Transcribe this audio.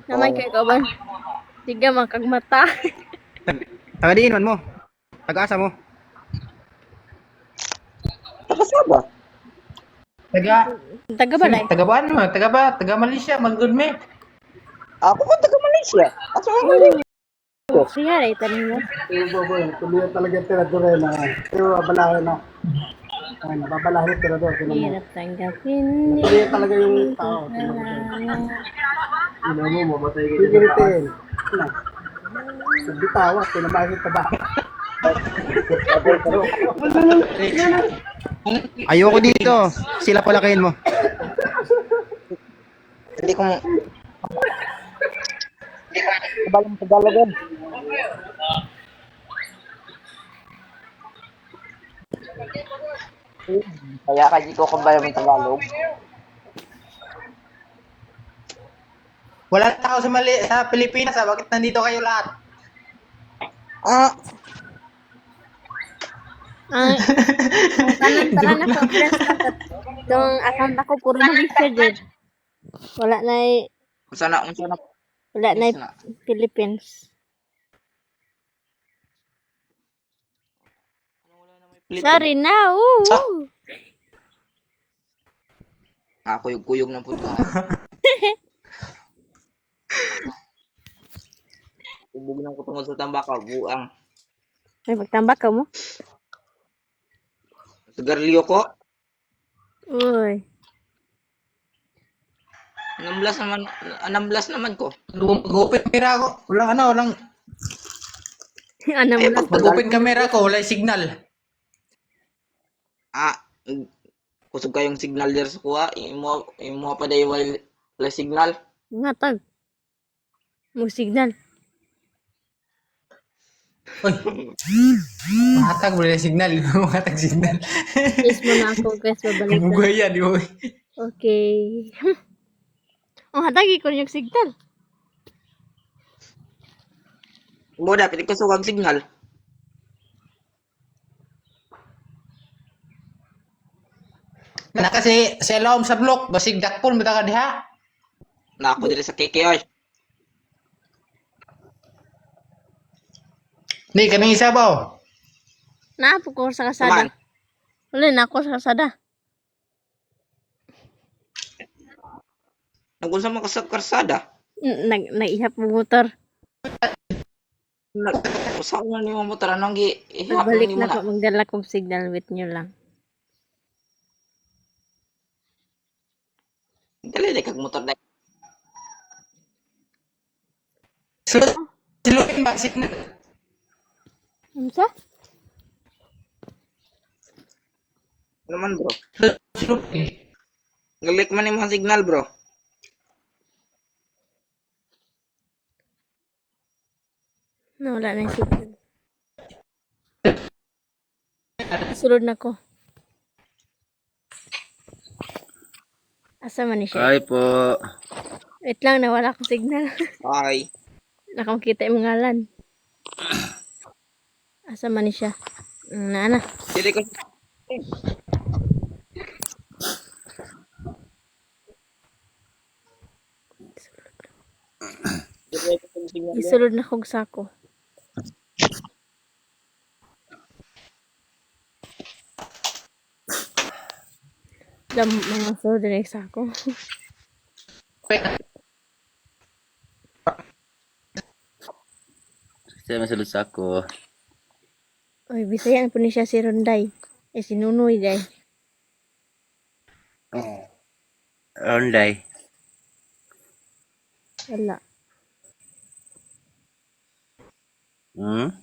Naman kay kauban. Tiga makagmata. Taga diin man mo. Taga-asa mo. Taga-Saba. Taga balay. Taga ba ano? Taga Malaysia, Manggod me. Ako ko taga-Malaysia. Asa ka Oh. Malaysia? Siya ray tanin mo. Boy, tuloy talaga tira doon na. Pero babalahin na. Ay, babalahin tira doon. Hirap tanggapin. Tuloy talaga yung tao. Ina mo, mamatay ka Pigilitin. Bitawa, pinamahit ka ba? Ayoko dito. Sila palakihin mo. Hindi ko Tagalog Tagalogan. Kaya kaji ko kung bayang Tagalog. Wala tao sa Pilipinas, bakit nandito kayo lahat? Ah, Ang tanan ako friends ako. Itong account ako puro Malaysia din. Wala na sana wala na Philippines. Sorry na. Ako yung kuyog ng puto. Ubog ng kutungod sa tambakaw, buang. Ay magtambak ka mo. Sigarilyo ko, Uy. anamblas naman ko. Mag-open camera ko. Walang Ano mo na? Mag-open camera ko, wala signal. Kusog kayong signal der sa kuha, imo pa day wala signal. Ngatag. Mo signal. Uy. Mahatag wala signal, mahatag signal. Yes mo na ako guys, babalik na. Bugaya di mo. Okay. Oh, hatagi ko yung signal. Mo dapat kusog ang signal. Na kasi sa lawom sa block, basig dakpon bita ka diha. Na ako dire sa KKI. Ni kanang isa ba? Naapo ko sa Saman. kasada. Wala na ako sa kasada. Nagunsa man ka sa karsada. Naihap mo motor. Usaw na ni mo motor anong ihap Balik ni na mo na. ko magdala kong signal with nyo lang. Dali kag motor dai. Siluin ba signal? Ano Naman bro. Siluin. Galik man imong signal bro. Wala na yung signal. Sulod na ko. Asa man ni siya? Ay po. Wait lang, nawala akong signal. Ay. Nakamakita yung ngalan. Asa man ni siya? Na. Dili ko Isulod na kog sako. Mga sulod na yung sako. Saya masulod sa ako. Oy, bisayan po ni siya si Ronday. Si Nunoy day. Ronday. Wala. Hmm?